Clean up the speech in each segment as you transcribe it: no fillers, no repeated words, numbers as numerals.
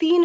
3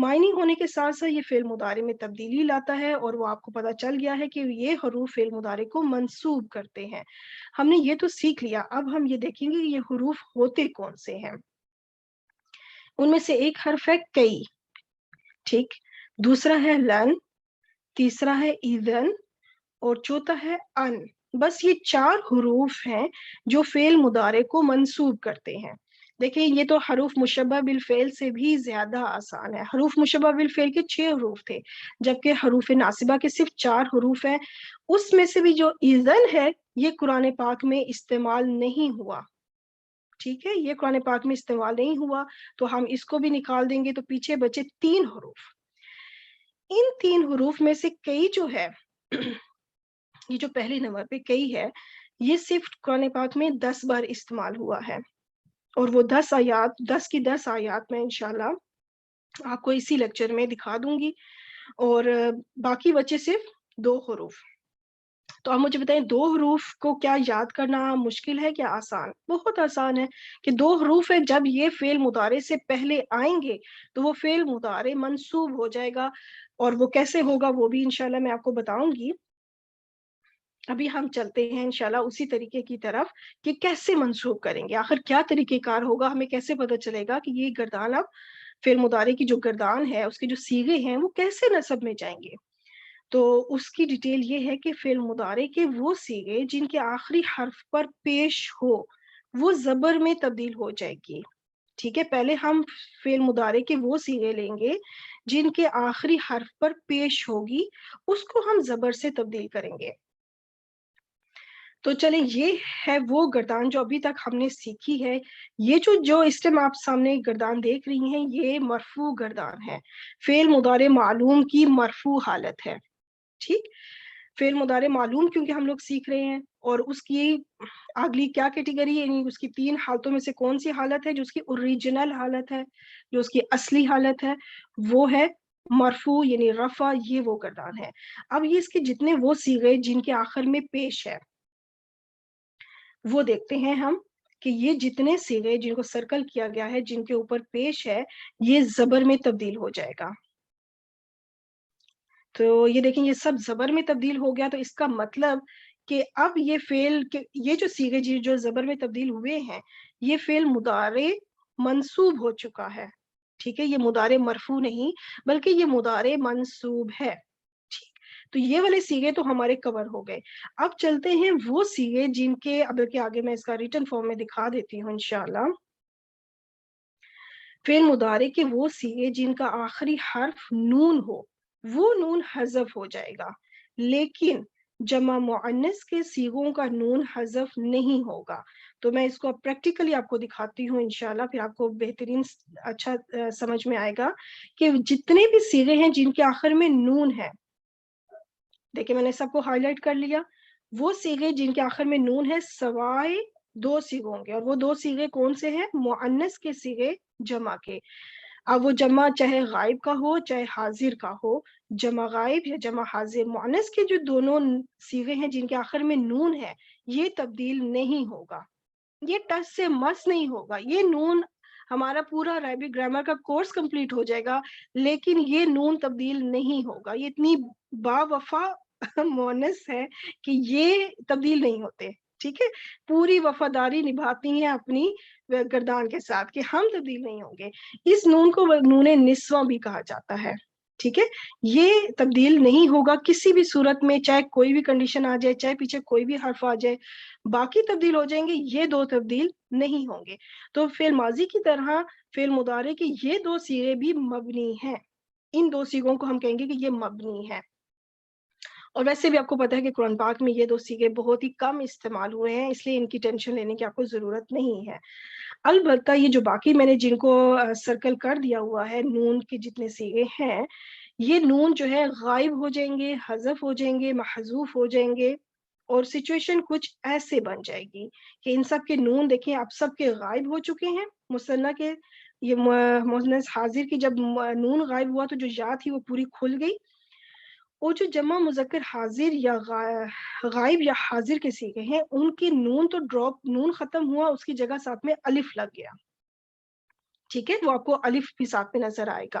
معنی ہونے کے ساتھ ساتھ یہ فعل مضارع میں تبدیلی لاتا ہے، اور وہ آپ کو پتہ چل گیا ہے کہ یہ حروف فعل مضارع کو منصوب کرتے ہیں۔ ہم نے یہ تو سیکھ لیا، اب ہم یہ دیکھیں گے کہ یہ حروف ہوتے کون سے ہیں۔ ان میں سے ایک حرف ہے کئی، ٹھیک، دوسرا ہے لن، تیسرا ہے ایذن، اور چوتھا ہے ان۔ بس یہ 4 حروف ہیں جو فعل مضارع کو منصوب کرتے ہیں۔ دیکھیں یہ تو حروف مشبہ بالفعل سے بھی زیادہ آسان ہے۔ حروف مشبہ بالفعل کے 6 حروف تھے، جبکہ حروف ناصبہ کے صرف 4 حروف ہیں۔ اس میں سے بھی جو ایذن ہے یہ قرآن پاک میں استعمال نہیں ہوا، ٹھیک ہے، یہ قرآن پاک میں استعمال نہیں ہوا، تو ہم اس کو بھی نکال دیں گے، تو پیچھے بچے 3 حروف۔ ان 3 حروف میں سے کئی جو ہے یہ جو پہلی نمبر پہ کئی ہے، یہ صرف قرآن پاک میں 10 بار استعمال ہوا ہے، اور وہ 10 آیات، 10 کی 10 آیات میں انشاءاللہ آپ کو اسی لیکچر میں دکھا دوں گی، اور باقی بچے صرف 2 حروف۔ تو آپ مجھے بتائیں 2 حروف کو کیا یاد کرنا مشکل ہے کیا آسان؟ بہت آسان ہے کہ 2 حروف ہے، جب یہ فعل مضارع سے پہلے آئیں گے تو وہ فعل مضارع منصوب ہو جائے گا، اور وہ کیسے ہوگا وہ بھی انشاءاللہ میں آپ کو بتاؤں گی۔ ابھی ہم چلتے ہیں انشاءاللہ اسی طریقے کی طرف کہ کیسے منسوب کریں گے، آخر کیا طریقہ کار ہوگا، ہمیں کیسے پتہ چلے گا کہ یہ گردان اب فعل مضارع کی جو گردان ہے اس کے جو صیغے ہیں وہ کیسے نصب میں جائیں گے۔ تو اس کی ڈیٹیل یہ ہے کہ فعل مضارع کے وہ صیغے جن کے آخری حرف پر پیش ہو وہ زبر میں تبدیل ہو جائے گی، ٹھیک ہے۔ پہلے ہم فعل مضارع کے وہ صیغے لیں گے جن کے آخری حرف پر پیش ہوگی، اس کو ہم زبر سے تبدیل کریں گے۔ تو چلیں یہ ہے وہ گردان جو ابھی تک ہم نے سیکھی ہے۔ یہ جو اس ٹائم آپ سامنے گردان دیکھ رہی ہیں یہ مرفوع گردان ہے، فعل مضارع معلوم کی مرفوع حالت ہے، ٹھیک۔ فعل مضارع معلوم کیونکہ ہم لوگ سیکھ رہے ہیں، اور اس کی اگلی کیا کیٹیگری ہے، یعنی اس کی 3 حالتوں میں سے کون سی حالت ہے جو اس کی اوریجنل حالت ہے، جو اس کی اصلی حالت ہے، وہ ہے مرفوع یعنی رفع، یہ وہ گردان ہے۔ اب یہ اس کے جتنے وہ صیغے جن کے آخر میں پیش ہے وہ دیکھتے ہیں ہم، کہ یہ جتنے صیغے جن کو سرکل کیا گیا ہے جن کے اوپر پیش ہے یہ زبر میں تبدیل ہو جائے گا۔ تو یہ دیکھیں یہ سب زبر میں تبدیل ہو گیا، تو اس کا مطلب کہ اب یہ فعل یہ جو صیغے جو زبر میں تبدیل ہوئے ہیں یہ فعل مضارع منصوب ہو چکا ہے، ٹھیک ہے۔ یہ مضارع مرفوع نہیں بلکہ یہ مضارع منصوب ہے، ٹھیک۔ تو یہ والے صیغے تو ہمارے کور ہو گئے۔ اب چلتے ہیں وہ صیغے جن کے، اب کے آگے میں اس کا ریٹن فارم میں دکھا دیتی ہوں انشاءاللہ۔ فعل مضارع کے وہ صیغے جن کا آخری حرف نون ہو وہ نون حذف ہو جائے گا، لیکن جمع مؤنث کے صیغوں کا نون حذف نہیں ہوگا۔ تو میں اس کو پریکٹیکلی آپ کو دکھاتی ہوں انشاءاللہ، پھر آپ کو بہترین اچھا سمجھ میں آئے گا کہ جتنے بھی صیغے ہیں جن کے آخر میں نون ہے، دیکھیں میں نے سب کو ہائی لائٹ کر لیا، وہ صیغے جن کے آخر میں نون ہے سوائے 2 صیغوں کے، اور وہ 2 صیغے کون سے ہیں؟ مؤنث کے صیغے جمع کے۔ اب وہ جمع چاہے غائب کا ہو چاہے حاضر کا ہو، جمع غائب یا جمع حاضر، مؤنث کے جو دونوں صیغے ہیں جن کے آخر میں نون ہے یہ تبدیل نہیں ہوگا، یہ ٹچ سے مس نہیں ہوگا۔ یہ نون ہمارا پورا عربی گرامر کا کورس کمپلیٹ ہو جائے گا لیکن یہ نون تبدیل نہیں ہوگا۔ یہ اتنی با وفا مؤنث ہے کہ یہ تبدیل نہیں ہوتے، ٹھیک ہے۔ پوری وفاداری نبھاتی ہیں اپنی گردان کے ساتھ کہ ہم تبدیل نہیں ہوں گے۔ اس نون کو نون نسواں بھی کہا جاتا ہے، ٹھیک ہے۔ یہ تبدیل نہیں ہوگا کسی بھی صورت میں، چاہے کوئی بھی کنڈیشن آ جائے، چاہے پیچھے کوئی بھی حرف آ جائے، باقی تبدیل ہو جائیں گے، یہ 2 تبدیل نہیں ہوں گے۔ تو فعل ماضی کی طرح فعل مضارع کے یہ 2 صیغے بھی مبنی ہیں، ان 2 صیغوں کو ہم کہیں گے کہ یہ مبنی ہے۔ اور ویسے بھی آپ کو پتا ہے کہ قرآن پاک میں یہ 2 صیغے بہت ہی کم استعمال ہوئے ہیں، اس لیے ان کی ٹینشن لینے کی آپ کو ضرورت نہیں ہے۔ البتہ یہ جو باقی میں نے جن کو سرکل کر دیا ہوا ہے، نون کے جتنے صیغے ہیں، یہ نون جو ہے غائب ہو جائیں گے، حذف ہو جائیں گے، محذوف ہو جائیں گے، اور سچویشن کچھ ایسے بن جائے گی کہ ان سب کے نون دیکھیں اب سب کے غائب ہو چکے ہیں۔ مثنیٰ کے یہ مؤنث حاضر کی جب نون غائب ہوا تو جو یا تھی وہ پوری کھل گئی، اور جو جمع مذکر حاضر یا غائب یا حاضر کے صیغے ہیں ان کی نون تو ڈراپ، نون ختم ہوا، اس کی جگہ ساتھ میں الف لگ گیا، ٹھیک ہے۔ وہ آپ کو الف بھی ساتھ میں نظر آئے گا۔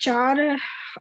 4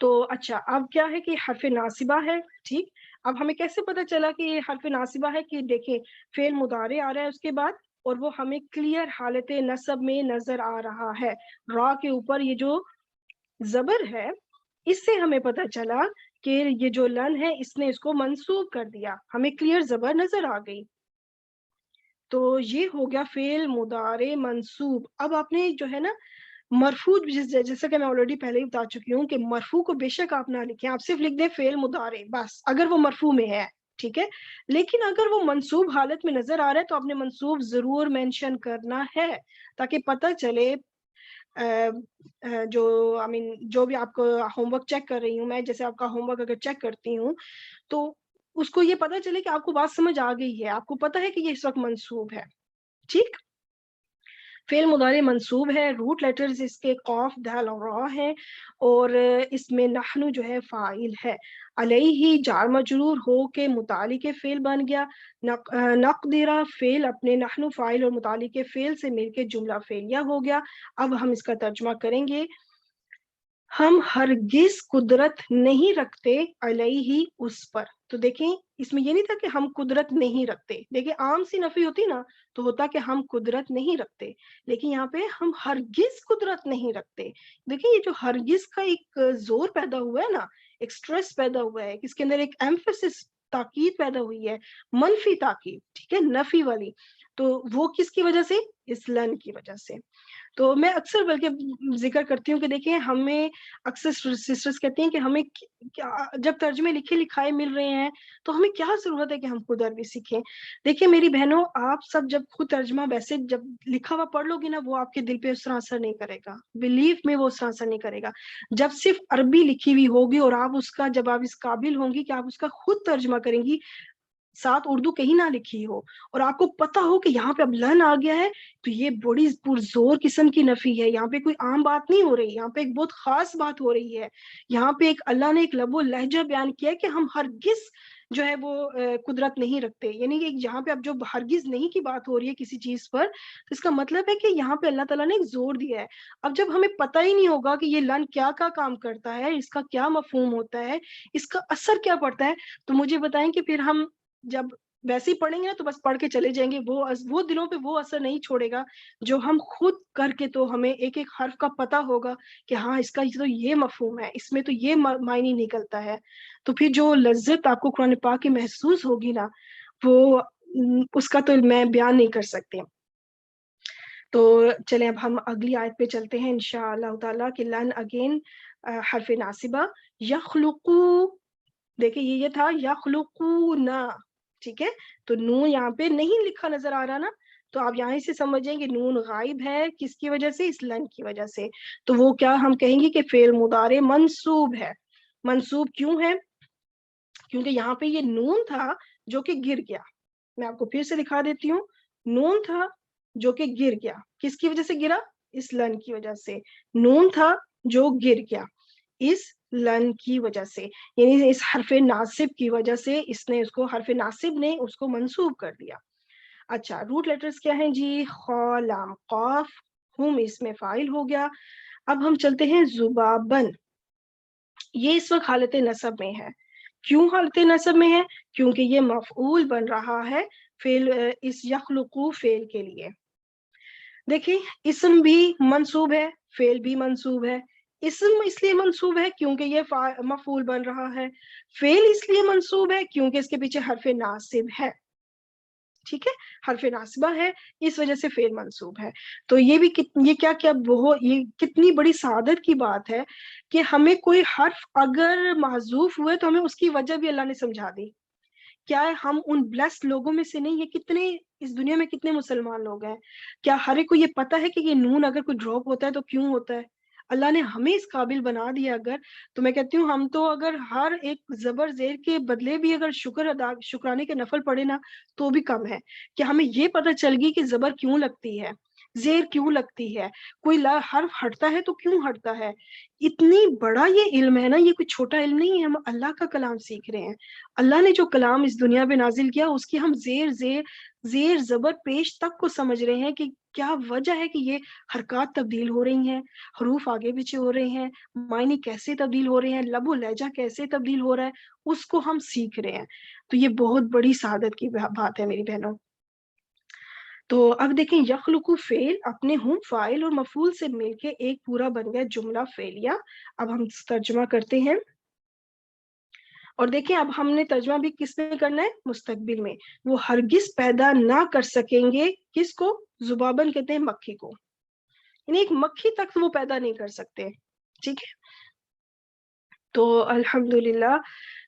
تو اچھا اب کیا ہے کہ حرف ناصبہ ہے، ٹھیک. اب ہمیں کیسے پتا چلا کہ یہ حرف ناصبہ ہے؟ کہ دیکھیں فعل مضارع آ رہا ہے اس کے بعد، اور وہ ہمیں کلیئر حالت نصب میں نظر آ رہا ہے. را کے اوپر یہ جو زبر ہے، اس سے ہمیں پتا چلا کہ یہ جو لن ہے اس نے اس کو منسوب کر دیا، ہمیں کلیئر زبر نظر آ گئی. تو یہ ہو گیا فعل مضارع منصوب. اب آپ نے جو ہے نا مرفوع، جیسا کہ میں آلریڈی پہلے ہی بتا چکی ہوں کہ مرفوع کو بے شک آپ نہ لکھیں، آپ صرف لکھ دیں فعل مضارع بس، اگر وہ مرفوع میں ہے، ٹھیک ہے. لیکن اگر وہ منصوب حالت میں نظر آ رہا ہے تو آپ نے منصوب ضرور مینشن کرنا ہے، تاکہ پتہ چلے. جو جو بھی آپ کو ہوم ورک چیک کر رہی ہوں میں، جیسے آپ کا ہوم ورک اگر چیک کرتی ہوں تو اس کو یہ پتا چلے کہ آپ کو بات سمجھ آ گئی ہے، آپ کو پتا ہے کہ یہ اس وقت منصوب ہے، ٹھیک. فعل مضارع منصوب ہے، روٹ لیٹرز اس کے قاف دال اور را ہے، اور اس میں نحن جو ہے فاعل ہے. علیہ جار مجرور ہو کے متعلق فعل بن گیا. نقدرہ فعل اپنے نحن فاعل اور متعلق فعل سے مل کے جملہ فعلیہ ہو گیا. اب ہم اس کا ترجمہ کریں گے. ہم ہرگز قدرت نہیں رکھتے علیہ اس پر. تو دیکھیں اس میں یہ نہیں تھا کہ ہم قدرت نہیں رکھتے، دیکھیں عام سی نفی ہوتی نا تو ہوتا کہ ہم قدرت نہیں رکھتے، لیکن یہاں پہ ہم ہرگز قدرت نہیں رکھتے. دیکھیں یہ جو ہرگز کا ایک زور پیدا ہوا ہے نا، ایک سٹریس پیدا ہوا ہے، اس کے اندر ایک ایمفیسس، تاکید پیدا ہوئی ہے، منفی تاکید، ٹھیک ہے، نفی والی. تو وہ کس کی وجہ سے؟ اس لن کی وجہ سے. تو میں اکثر بلکہ ذکر کرتی ہوں کہ دیکھیں ہمیں اکثر سسٹرز کہتی ہیں کہ ہمیں جب ترجمے لکھے لکھائے مل رہے ہیں تو ہمیں کیا ضرورت ہے کہ ہم خود عربی سیکھیں. دیکھیں میری بہنوں، آپ سب جب خود ترجمہ ویسے جب لکھا ہوا پڑھ لو گی نا، وہ آپ کے دل پہ اس طرح اثر نہیں کرے گا، بلیف میں وہ اس طرح اثر نہیں کرے گا. جب صرف عربی لکھی ہوئی ہوگی اور آپ اس کا، جب آپ اس قابل ہوں گی کہ آپ اس کا خود ترجمہ کریں گی، ساتھ اردو کہیں نہ لکھی ہو، اور آپ کو پتا ہو کہ یہاں پہ اب لن آ گیا ہے، تو یہ بڑی پرزور قسم کی نفی ہے. یہاں پہ کوئی عام بات نہیں ہو رہی، یہاں پہ ایک بہت خاص بات ہو رہی ہے. یہاں پہ ایک اللہ نے ایک لب و لہجہ بیان کیا ہے کہ ہم ہرگز جو ہے وہ قدرت نہیں رکھتے. یعنی کہ یہاں پہ اب جو ہرگز نہیں کی بات ہو رہی ہے کسی چیز پر، تو اس کا مطلب ہے کہ یہاں پہ اللہ تعالیٰ نے ایک زور دیا ہے. اب جب ہمیں پتہ ہی نہیں ہوگا کہ یہ لن کیا کام کرتا ہے، اس کا کیا مفہوم ہوتا ہے، اس کا اثر کیا پڑتا ہے، تو مجھے بتائیں کہ پھر ہم جب ویسے ہی پڑھیں گے تو بس پڑھ کے چلے جائیں گے، وہ دلوں پہ وہ اثر نہیں چھوڑے گا جو ہم خود کر کے تو ہمیں ایک ایک حرف کا پتہ ہوگا کہ ہاں اس کا تو یہ مفہوم ہے، اس میں تو یہ معنی نکلتا ہے. تو پھر جو لذت آپ کو قرآن پاک کی محسوس ہوگی نا، وہ اس کا تو میں بیان نہیں کر سکتی. تو چلیں اب ہم اگلی آیت پہ چلتے ہیں انشاءاللہ تعالیٰ. کہ لن اگین حرف ناصبہ. یخلقو، دیکھیں یہ تھا یخلقونا، ٹھیک ہے. تو نون یہاں پہ نہیں لکھا نظر آ رہا نا، تو آپ یہاں سے سمجھیں کہ نون غائب ہے، کس کی وجہ سے؟ اس لن کی وجہ سے. تو وہ کیا ہم کہیں گے کہ فعل مضارع منصوب ہے. منصوب کیوں ہے؟ کیونکہ یہاں پہ یہ نون تھا جو کہ گر گیا. میں آپ کو پھر سے دکھا دیتی ہوں. نون تھا جو کہ گر گیا، کس کی وجہ سے گرا؟ اس لن کی وجہ سے. نون تھا جو گر گیا اس لن کی وجہ سے، یعنی اس حرف ناصب کی وجہ سے اس نے اس کو، حرف ناصب نے اس کو منصوب کر دیا. اچھا روٹ لیٹرز کیا ہیں جی؟ خا لام قاف. ہم اس میں فاعل ہو گیا. اب ہم چلتے ہیں زبابن. یہ اس وقت حالت نصب میں ہے. کیوں حالت نصب میں ہے؟ کیونکہ یہ مفعول بن رہا ہے فعل، اس یخلقو فعل کے لیے. دیکھیں اسم بھی منصوب ہے، فعل بھی منصوب ہے. اسم اس لیے منصوب ہے کیونکہ یہ مفعول بن رہا ہے. فعل اس لیے منصوب ہے کیونکہ اس کے پیچھے حرف ناصب ہے، ٹھیک ہے، حرف ناصبہ ہے، اس وجہ سے فعل منصوب ہے. تو یہ بھی یہ کیا وہ یہ کتنی بڑی سعادت کی بات ہے کہ ہمیں کوئی حرف اگر محذوف ہوئے تو ہمیں اس کی وجہ بھی اللہ نے سمجھا دی. کیا ہم ان بلیسڈ لوگوں میں سے نہیں؟ یہ کتنے اس دنیا میں کتنے مسلمان لوگ ہیں، کیا ہر ایک کو یہ پتا ہے کہ یہ نون اگر کوئی ڈراپ ہوتا ہے تو کیوں ہوتا ہے؟ اللہ نے ہمیں اس قابل بنا دیا. اگر تو میں کہتی ہوں ہم تو اگر ہر ایک زبر زیر کے بدلے بھی اگر شکرانے کے نفل پڑے نا تو بھی کم ہے. کہ ہمیں یہ پتہ چل گئی کہ زبر کیوں لگتی ہے، زیر کیوں لگتی ہے، کوئی حرف ہٹتا ہے تو کیوں ہٹتا ہے. اتنی بڑا یہ علم ہے نا، یہ کوئی چھوٹا علم نہیں ہے. ہم اللہ کا کلام سیکھ رہے ہیں. اللہ نے جو کلام اس دنیا میں نازل کیا اس کی ہم زیر زبر پیش تک کو سمجھ رہے ہیں کہ کیا وجہ ہے کہ یہ حرکات تبدیل ہو رہی ہیں، حروف آگے پیچھے ہو رہے ہیں، معنی کیسے تبدیل ہو رہے ہیں، لب و لہجہ کیسے تبدیل ہو رہا ہے، اس کو ہم سیکھ رہے ہیں. تو یہ بہت بڑی سعادت کی بات ہے میری بہنوں. تو اب دیکھیں یخلقو فعل اپنے ہم فاعل اور مفعول سے مل کے ایک پورا بن گیا جملہ فعلیہ. اب ہم ترجمہ کرتے ہیں اور دیکھیں اب ہم نے ترجمہ بھی کس میں کرنا ہے؟ مستقبل میں. وہ ہرگز پیدا نہ کر سکیں گے کس کو؟ ذبابن کہتے ہیں مکھی کو، یعنی ایک مکھی تک وہ پیدا نہیں کر سکتے. ٹھیک ہے، تو الحمدللہ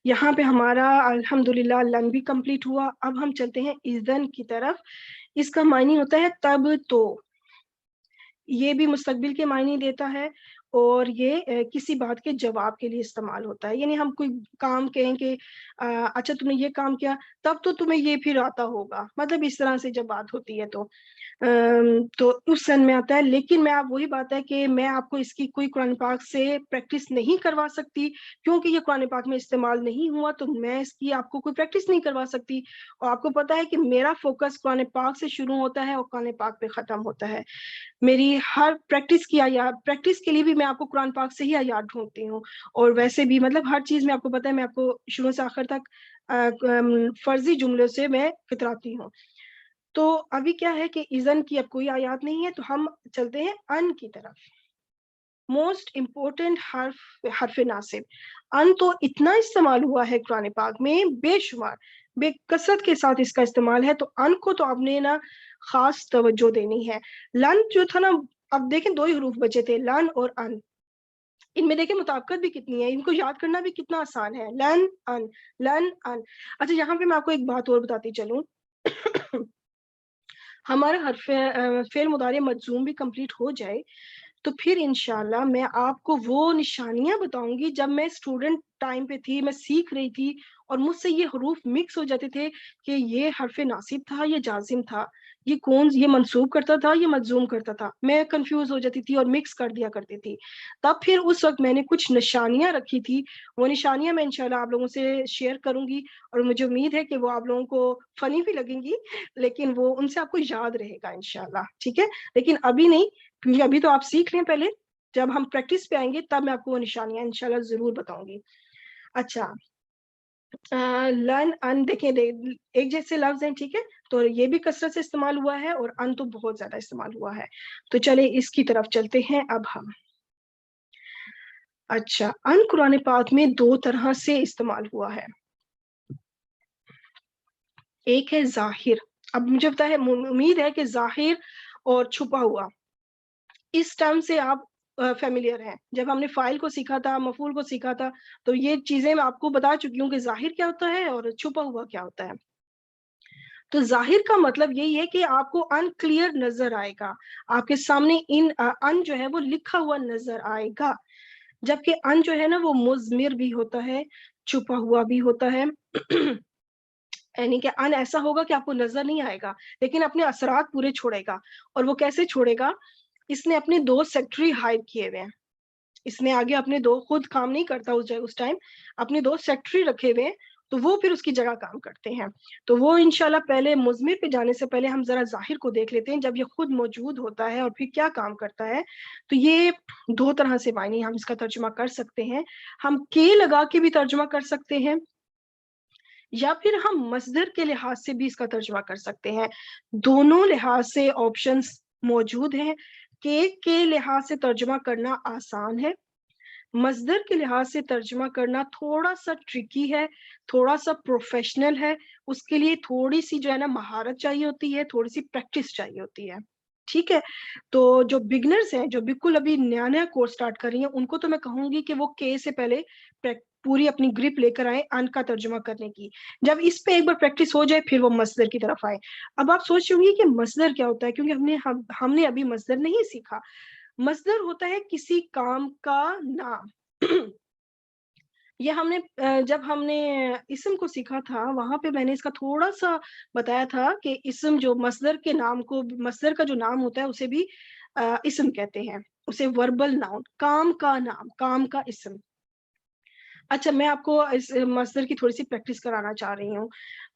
یہاں پہ ہمارا الحمدللہ لن بھی کمپلیٹ ہوا. اب ہم چلتے ہیں اذن کی طرف. اس کا معنی ہوتا ہے تب تو، یہ بھی مستقبل کے معنی دیتا ہے اور یہ کسی بات کے جواب کے لیے استعمال ہوتا ہے. یعنی ہم کوئی کام کہیں کہ اچھا تم نے یہ کام کیا تب تو تمہیں یہ پھر آتا ہوگا، مطلب اس طرح سے جب بات ہوتی ہے تو اس سن میں آتا ہے. لیکن میں آپ وہی بات ہے کہ میں آپ کو اس کی کوئی قرآن پاک سے پریکٹس نہیں کروا سکتی، کیونکہ یہ قرآن پاک میں استعمال نہیں ہوا تو میں اس کی آپ کو کوئی پریکٹس نہیں کروا سکتی. اور آپ کو پتا ہے کہ میرا فوکس قرآن پاک سے شروع ہوتا ہے اور قرآن پاک پہ ختم ہوتا ہے. میری ہر پریکٹس کے لیے بھی میں آپ کو قرآن پاک سے ہی آیات ڈھونڈتی ہوں، اور ویسے بھی مطلب ہر چیز میں آپ کو پتا ہے میں آپ کو شروع سے آخر تک فرضی جملے سے میں کتراتی ہوں. تو ابھی کیا ہے کہ اذن کی اب کوئی آیات نہیں ہے، تو ہم چلتے ہیں ان کی طرف. موسٹ امپورٹنٹ حرف ناصب. ان تو اتنا استعمال ہوا ہے قرآن پاک میں بے شمار، بے کثرت کے ساتھ اس کا استعمال ہے. تو ان کو تو آپ نے نا خاص توجہ دینی ہے. لن جو تھا نا، اب دیکھیں دو ہی حروف بچے تھے، لن اور ان. ان میں دیکھیں مطابقت بھی کتنی ہے، ان کو یاد کرنا بھی کتنا آسان ہے. لن ان، لن ان. اچھا یہاں پہ میں آپ کو ایک بات اور بتاتی چلوں. ہمارا حرف فعل مضارع مجزوم بھی کمپلیٹ ہو جائے تو پھر انشاءاللہ میں آپ کو وہ نشانیاں بتاؤں گی. جب میں اسٹوڈنٹ ٹائم پہ تھی، میں سیکھ رہی تھی اور مجھ سے یہ حروف مکس ہو جاتے تھے کہ یہ حرف ناصب تھا، یہ جازم تھا، یہ منصوب کرتا تھا، یہ مجزوم کرتا تھا. میں کنفیوز ہو جاتی تھی اور مکس کر دیا کرتی تھی. تب پھر اس وقت میں نے کچھ نشانیاں رکھی تھی، وہ نشانیاں میں انشاءاللہ آپ لوگوں سے شیئر کروں گی اور مجھے امید ہے کہ وہ آپ لوگوں کو فنی بھی لگیں گی، لیکن وہ ان سے آپ کو یاد رہے گا انشاءاللہ. ٹھیک ہے، لیکن ابھی نہیں، کیونکہ ابھی تو آپ سیکھ لیں. پہلے جب ہم پریکٹس پہ آئیں گے تب میں آپ کو وہ نشانیاں انشاءاللہ ضرور بتاؤں گی. اچھا لن ان دیکھیں ایک جیسے لفظ ہیں، ٹھیک ہے، تو یہ بھی کثرت سے استعمال ہوا ہے اور ان تو بہت زیادہ استعمال ہوا ہے. تو چلے اس کی طرف چلتے ہیں اب ہم. اچھا ان قرآن پاک میں دو طرح سے استعمال ہوا ہے. ایک ہے ظاہر. اب مجھے پتا ہے، امید ہے کہ ظاہر اور چھپا ہوا اس ٹرم سے آپ فیملیئر ہیں. جب ہم نے فائل کو سیکھا تھا، مفعول کو سیکھا تھا، تو یہ چیزیں میں آپ کو بتا چکی ہوں کہ ظاہر کیا ہوتا ہے اور چھپا ہوا کیا ہوتا ہے. تو ظاہر کا مطلب یہی ہے کہ آپ کو ان کلیئر نظر آئے گا، آپ کے سامنے ان جو ہے وہ لکھا ہوا نظر آئے گا. جبکہ ان جو ہے نا وہ مضمر بھی ہوتا ہے، چھپا ہوا بھی ہوتا ہے. یعنی کہ ان ایسا ہوگا کہ آپ کو نظر نہیں آئے گا لیکن اپنے اثرات پورے چھوڑے گا. اور وہ کیسے چھوڑے گا؟ اس نے اپنے دو سیکٹری ہائڈ کیے ہوئے ہیں. اس نے آگے اپنے دو، خود کام نہیں کرتا اس ٹائم، اپنے دو سیکٹری رکھے ہوئے ہیں، تو وہ پھر اس کی جگہ کام کرتے ہیں. تو وہ انشاءاللہ پہلے مضمر پہ جانے سے پہلے ہم ذرا ظاہر کو دیکھ لیتے ہیں. جب یہ خود موجود ہوتا ہے اور پھر کیا کام کرتا ہے، تو یہ دو طرح سے معنی ہم اس کا ترجمہ کر سکتے ہیں. ہم کے لگا کے بھی ترجمہ کر سکتے ہیں، یا پھر ہم مصدر کے لحاظ سے بھی اس کا ترجمہ کر سکتے ہیں. دونوں لحاظ سے آپشنز موجود ہیں. کے لحاظ سے ترجمہ کرنا آسان ہے، مصدر کے لحاظ سے ترجمہ کرنا تھوڑا سا ٹرکی ہے، تھوڑا سا پروفیشنل ہے. اس کے لیے تھوڑی سی جو ہے نا مہارت چاہیے ہوتی ہے، تھوڑی سی پریکٹس چاہیے ہوتی ہے. ٹھیک ہے، تو جو بگنرز ہیں، جو بالکل ابھی نیا نیا کورس سٹارٹ کر رہی ہیں، ان کو تو میں کہوں گی کہ وہ کے سے پہلے پوری اپنی گرپ لے کر آئے ان کا ترجمہ کرنے کی. جب اس پہ ایک بار پریکٹس ہو جائے پھر وہ مصدر کی طرف آئے. اب آپ سوچ رہے ہوں گے کہ مصدر کیا ہوتا ہے، کیونکہ ہم نے ابھی مصدر نہیں سیکھا. مصدر ہوتا ہے کسی کام کا نام. یہ ہم نے جب ہم نے اسم کو سیکھا تھا وہاں پہ میں نے اس کا تھوڑا سا بتایا تھا کہ اسم جو مصدر کے نام کو، مصدر کا جو نام ہوتا ہے اسے بھی اسم کہتے ہیں، اسے وربل ناؤن، کام کا نام، کام کا اسم. اچھا میں آپ کو اس مصدر کی تھوڑی سی پریکٹس کرانا چاہ رہی ہوں.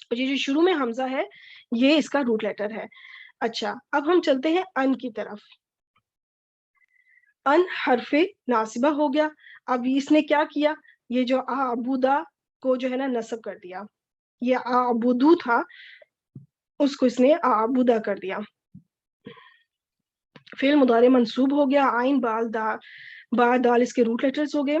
اور یہ جو شروع میں حمزہ ہے یہ اس کا روٹ لیٹر ہے. اچھا اب ہم چلتے ہیں ان کی طرف. ان حرف ناصبہ ہو گیا. اب اس نے کیا کیا, یہ جو اعبدا کو جو ہے نا نصب کر دیا, یہ اعبدو تھا اس کو اس نے اعبدا کر دیا. فعل مضارع منصوب ہو گیا, عین با دال اس کے روٹ لیٹرز ہو گئے.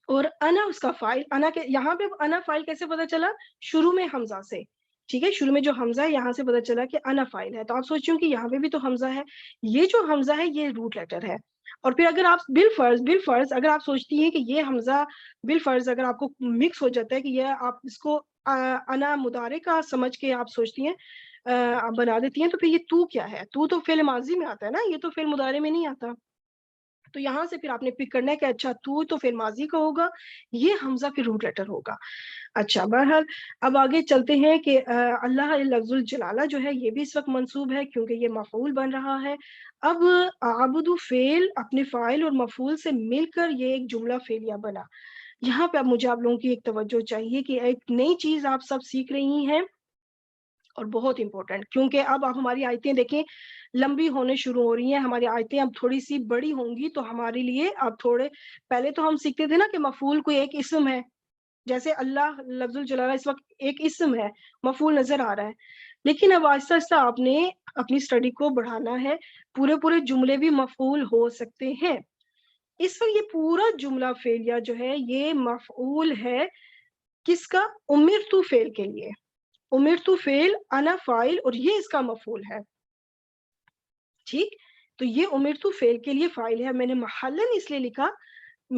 اور انا اس کا فائل, انا کے یہاں پہ انا فائل کیسے پتا چلا, شروع میں حمزہ سے, ٹھیک ہے, شروع میں جو حمزہ ہے یہاں سے پتا چلا کہ انا فائل ہے. تو آپ سوچیں کہ یہاں پہ بھی تو حمزہ ہے, یہ جو حمزہ ہے یہ روٹ لیٹر ہے. اور پھر اگر آپ بالفرض اگر آپ سوچتی ہیں کہ یہ حمزہ بالفرض اگر آپ کو مکس ہو جاتا ہے کہ یہ آپ اس کو انا مضارع کا سمجھ کے آپ سوچتی ہیں بنا دیتی ہیں, تو پھر یہ تو کیا ہے, تو فعل ماضی میں آتا ہے نا, یہ تو فعل مضارع میں نہیں آتا. تو یہاں سے پھر آپ نے پک کرنا ہے کہ اچھا تو فعل ماضی کا ہوگا, یہ حمزہ پھر روٹ لیٹر ہوگا. اچھا بہرحال اب آگے چلتے ہیں کہ اللہ لفظ الجلالہ جو ہے یہ بھی اس وقت منصوب ہے کیونکہ یہ مفعول بن رہا ہے. اب اعبدو فعل اپنے فاعل اور مفعول سے مل کر یہ ایک جملہ فعلیہ بنا. یہاں پہ اب مجھے آپ لوگوں کی ایک توجہ چاہیے کہ ایک نئی چیز آپ سب سیکھ رہی ہیں اور بہت امپورٹنٹ, کیونکہ اب آپ ہماری آیتیں دیکھیں لمبی ہونے شروع ہو رہی ہیں, ہماری آیتیں اب تھوڑی سی بڑی ہوں گی تو ہمارے لیے اب تھوڑے, پہلے تو ہم سیکھتے تھے نا کہ مفعول کوئی ایک اسم ہے, جیسے اللہ لفظ الجلالہ اس وقت ایک اسم ہے, مفعول نظر آ رہا ہے. لیکن اب آہستہ آہستہ آپ نے اپنی اسٹڈی کو بڑھانا ہے, پورے جملے بھی مفعول ہو سکتے ہیں. اس وقت یہ پورا جملہ فعلیہ جو ہے یہ مفعول ہے کس کا, امرتو فعل کے لیے. امرتو فعل انا فاعل اور یہ اس کا مفعول ہے, ٹھیک. تو یہ امرتو فعل کے لیے فاعل ہے. میں نے محلن اس لیے لکھا,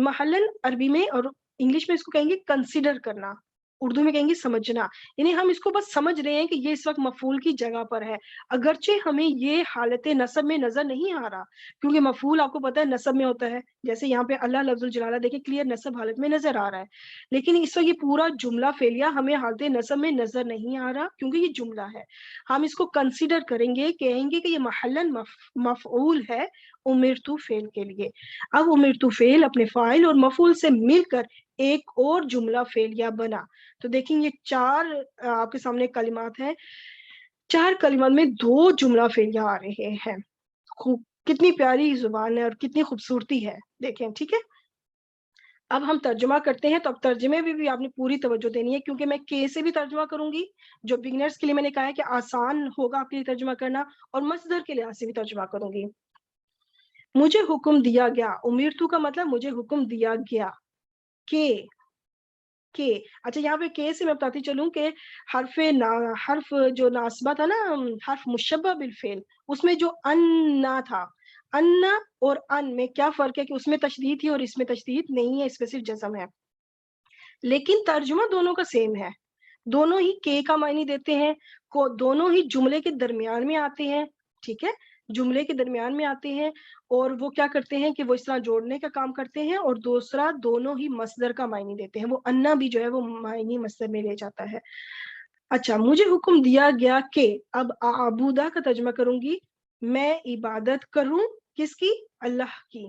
محلن عربی میں اور انگلش میں اس کو کہیں گے کنسیڈر کرنا, اردو میں کہیں گے سمجھنا, یعنی ہم اس کو بس سمجھ رہے ہیں کہ یہ اس وقت مفعول کی جگہ پر ہے, اگرچہ ہمیں یہ حالت نصب میں نظر نہیں آ رہا, کیونکہ مفعول آپ کو پتا ہے نصب میں ہوتا ہے, جیسے یہاں پہ اللہ لفظ الجلالہ دیکھیں کلیئر نصب حالت میں نظر آ رہا ہے. لیکن اس وقت یہ پورا جملہ فعلیہ ہمیں حالت نصب میں نظر نہیں آ رہا کیونکہ یہ جملہ ہے. ہم اس کو کنسیڈر کریں گے, کہیں گے کہ یہ محلن مفعول ہے امرتو فعل کے لیے. اب امرتو فعل اپنے فاعل اور مفعول سے مل کر ایک اور جملہ فعلیہ بنا. تو دیکھیں یہ 4 آپ کے سامنے کلمات ہیں, 4 کلمات میں 2 جملہ فعلیہ آ رہے ہیں. کتنی پیاری زبان ہے اور کتنی خوبصورتی ہے, دیکھیں, ٹھیک ہے. اب ہم ترجمہ کرتے ہیں, تو اب ترجمے میں بھی آپ نے پوری توجہ دینی ہے کیونکہ میں کے سے بھی ترجمہ کروں گی, جو بگنرز کے لیے میں نے کہا ہے کہ آسان ہوگا آپ کے لیے ترجمہ کرنا, اور مصدر کے لحاظ سے بھی ترجمہ کروں گی. مجھے حکم دیا گیا, امرتو کا مطلب مجھے حکم دیا گیا کہ اچھا یہاں پہ کے سے میں بتاتی چلوں کہ حرف جو ناصبہ تھا نا, حرف مشبہ بالفعل, اس میں جو ان تھا, ان اور ان میں کیا فرق ہے کہ اس میں تشدید تھی اور اس میں تشدید نہیں ہے, اس میں صرف جزم ہے. لیکن ترجمہ دونوں کا سیم ہے, دونوں ہی کے کا معنی دیتے ہیں, دونوں ہی جملے کے درمیان میں آتے ہیں, ٹھیک ہے, جملے کے درمیان میں آتے ہیں, اور وہ کیا کرتے ہیں کہ وہ اس طرح جوڑنے کا کام کرتے ہیں, اور دوسرا دونوں ہی مصدر کا معنی دیتے ہیں, وہ انا بھی جو ہے وہ معنی مصدر میں لے جاتا ہے. اچھا مجھے حکم دیا گیا کہ, اب اعبدا کا ترجمہ کروں گی, میں عبادت کروں کس کی, اللہ کی.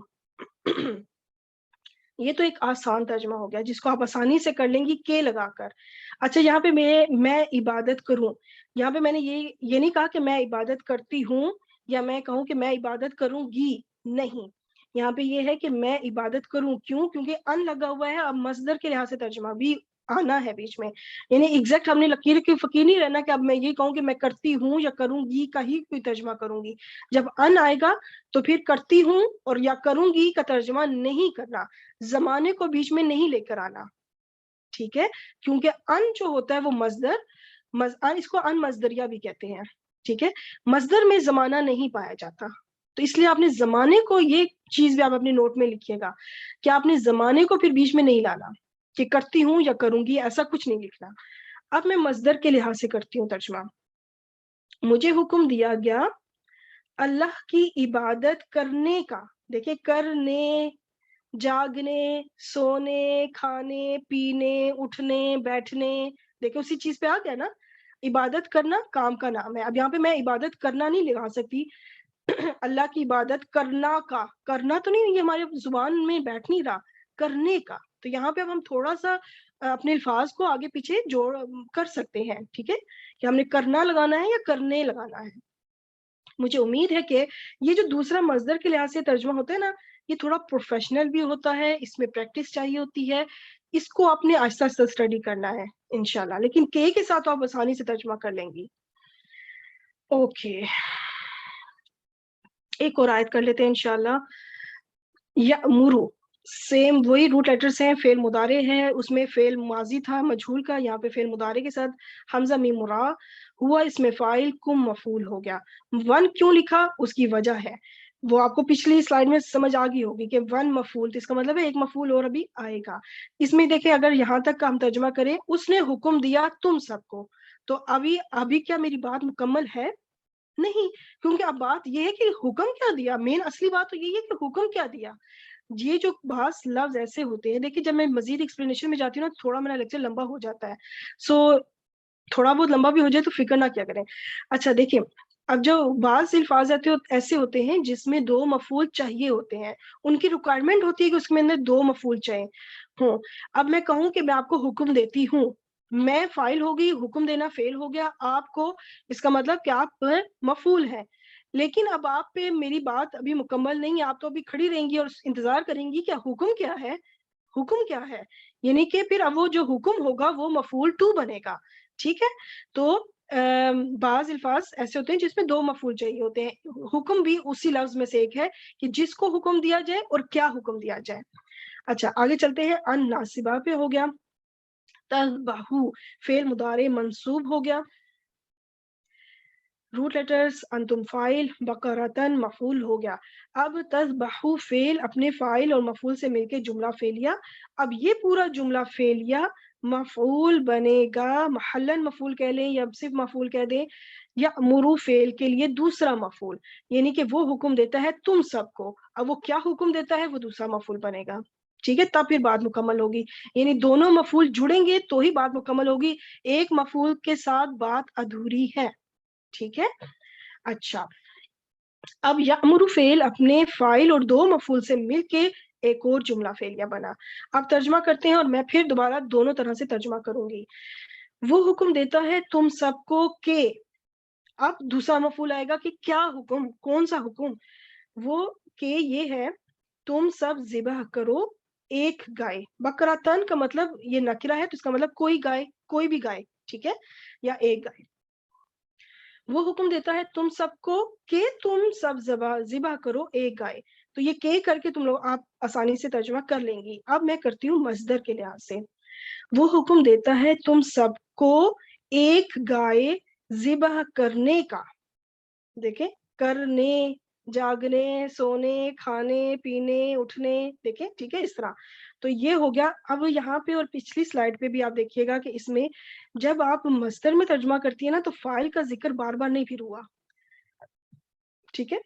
یہ تو ایک آسان ترجمہ ہو گیا جس کو آپ آسانی سے کر لیں گی کے لگا کر. اچھا یہاں پہ میں عبادت کروں, یہاں پہ میں نے یہ نہیں کہا کہ میں عبادت کرتی ہوں, یا میں کہوں کہ میں عبادت کروں گی, نہیں, یہاں پہ یہ ہے کہ میں عبادت کروں. کیوں, کیونکہ ان لگا ہوا ہے. اب مصدر کے لحاظ سے ترجمہ بھی آنا ہے بیچ میں, یعنی ایگزیکٹ ہم نے لکیر کے فقیر نہیں رہنا کہ اب میں یہ کہوں کہ میں کرتی ہوں یا کروں گی کا ہی کوئی ترجمہ کروں گی. جب ان آئے گا تو پھر کرتی ہوں اور یا کروں گی کا ترجمہ نہیں کرنا, زمانے کو بیچ میں نہیں لے کر آنا, ٹھیک ہے, کیونکہ ان جو ہوتا ہے وہ مصدر, اس کو ان مصدریہ بھی کہتے ہیں, ٹھیک ہے, مصدر میں زمانہ نہیں پایا جاتا. تو اس لیے آپ نے زمانے کو, یہ چیز بھی آپ اپنے نوٹ میں لکھیے گا کہ آپ نے زمانے کو پھر بیچ میں نہیں لانا کہ کرتی ہوں یا کروں گی, ایسا کچھ نہیں لکھنا. اب میں مصدر کے لحاظ سے کرتی ہوں ترجمہ. مجھے حکم دیا گیا اللہ کی عبادت کرنے کا, دیکھیں کرنے, جاگنے, سونے, کھانے, پینے, اٹھنے, بیٹھنے, دیکھیں اسی چیز پہ آ گیا نا, عبادت کرنا کام کا نام ہے. اب یہاں پہ میں عبادت کرنا نہیں لگا سکتی, اللہ کی عبادت کرنا کا, کرنا تو نہیں, یہ ہمارے زبان میں بیٹھ نہیں رہا, کرنے کا تو یہاں پہ اب ہم تھوڑا سا اپنے الفاظ کو آگے پیچھے جوڑ کر سکتے ہیں، ٹھیک ہے، کہ ہم نے کرنا لگانا ہے یا کرنے لگانا ہے۔ مجھے امید ہے کہ یہ جو دوسرا مصدر کے لحاظ سے ترجمہ ہوتا ہے نا، یہ تھوڑا پروفیشنل بھی ہوتا ہے، اس میں پریکٹس چاہیے ہوتی ہے، اس کو آپ نے آہستہ آہستہ اسٹڈی کرنا ہے انشاءاللہ، لیکن کے ساتھ آپ آسانی سے ترجمہ کر لیں گی۔ اوکے، ایک اور آیت کر لیتے ہیں انشاءاللہ۔ یأمرو، سیم وہی روٹ لیٹرز ہیں، فعل مضارع ہے، اس میں فعل ماضی تھا مجہول کا، یہاں پہ فعل مضارع کے ساتھ حمزہ میم مرا ہوا، اس میں فاعل کم مفعول ہو گیا۔ ون کیوں لکھا، اس کی وجہ ہے، وہ آپ کو پچھلی سلائیڈ میں سمجھ آ گئی ہوگی کہ ون مفعول، تو اس کا مطلب ہے ایک مفعول اور ابھی آئے گا۔ اس میں دیکھیں اگر یہاں تک کا ہم ترجمہ کریں، اس نے حکم دیا تم سب کو، تو ابھی کیا میری بات مکمل ہے؟ نہیں، کیونکہ اب بات یہ ہے کہ حکم کیا دیا، مین اصلی بات تو یہی ہے کہ حکم کیا دیا۔ یہ جو بعض لفظ ایسے ہوتے ہیں، دیکھیں جب میں مزید ایکسپلینیشن میں جاتی ہوں نا، تھوڑا میرا لیکچر لمبا ہو جاتا ہے، سو تھوڑا بہت لمبا بھی ہو جائے تو فکر نہ کیا کریں۔ اچھا دیکھیں، اب جو بعض الفاظ ایسے ہوتے ہیں جس میں دو مفعول چاہیے ہوتے ہیں، ان کی ریکوائرمنٹ ہوتی ہے کہ اس میں اندر دو مفعول چاہیے ہوں۔ اب میں کہوں کہ میں آپ کو حکم دیتی ہوں، میں فاعل ہوگی، حکم دینا فعل ہو گیا آپ کو، اس کا مطلب کہ آپ مفعول ہے، لیکن اب آپ پہ میری بات ابھی مکمل نہیں ہے، آپ تو ابھی کھڑی رہیں گی اور انتظار کریں گی کہ حکم کیا ہے، حکم کیا ہے، یعنی کہ پھر اب وہ جو حکم ہوگا وہ مفعول ٹو بنے گا، ٹھیک ہے۔ تو بعض الفاظ ایسے ہوتے ہیں جس میں دو مفعول چاہیے ہوتے ہیں، حکم بھی اسی لفظ میں سے ایک ہے کہ جس کو حکم دیا جائے اور کیا حکم دیا جائے۔ اچھا آگے چلتے ہیں، ان ناصبہ پہ ہو گیا، تذبحو فعل مضارع منصوب ہو گیا، روٹ لیٹرز انتم فاعل، بقرتن مفعول ہو گیا۔ اب تذبحو فعل اپنے فاعل اور مفعول سے مل کے جملہ فعلیہ، اب یہ پورا جملہ فعلیہ مفعول بنے گا، محلن مفعول کہہ لیں یا صرف مفعول کہہ دیں، یا امرو فعل کے لیے دوسرا مفعول، یعنی کہ وہ حکم دیتا ہے تم سب کو، اب وہ کیا حکم دیتا ہے وہ دوسرا مفعول بنے گا، ٹھیک ہے، تب پھر بات مکمل ہوگی، یعنی دونوں مفعول جڑیں گے تو ہی بات مکمل ہوگی، ایک مفعول کے ساتھ بات ادھوری ہے، ٹھیک ہے۔ اچھا اب یأمر فعل اپنے فاعل اور دو مفعول سے مل کے ایک اور جملہ فعلیہ بنا۔ اب ترجمہ کرتے ہیں اور میں پھر دوبارہ دونوں طرح سے ترجمہ کروں گی۔ وہ حکم دیتا ہے تم سب کو کہ، اب دوسرا مفعول آئے گا کہ کیا حکم، کون سا حکم، وہ کہ یہ ہے تم سب ذبح کرو ایک گائے، بقرۃن کا مطلب یہ نکرہ ہے تو اس کا مطلب کوئی گائے، کوئی بھی گائے، ٹھیک ہے، یا ایک گائے۔ وہ حکم دیتا ہے تم سب کو کہ تم سب ذبح کرو ایک گائے، تو یہ کہ کر کے تم لوگ آپ آسانی سے ترجمہ کر لیں گی۔ اب میں کرتی ہوں مصدر کے لحاظ سے، وہ حکم دیتا ہے تم سب کو ایک گائے ذبح کرنے کا، دیکھیں کرنے، جاگنے، سونے، کھانے پینے، اٹھنے، دیکھیں ٹھیک ہے، اس طرح تو یہ ہو گیا۔ اب یہاں پہ اور پچھلی سلائیڈ پہ بھی آپ دیکھیے گا کہ اس میں جب آپ مصدر میں ترجمہ کرتی ہیں نا تو فاعل کا ذکر بار بار نہیں پھر ہوا، ٹھیک ہے۔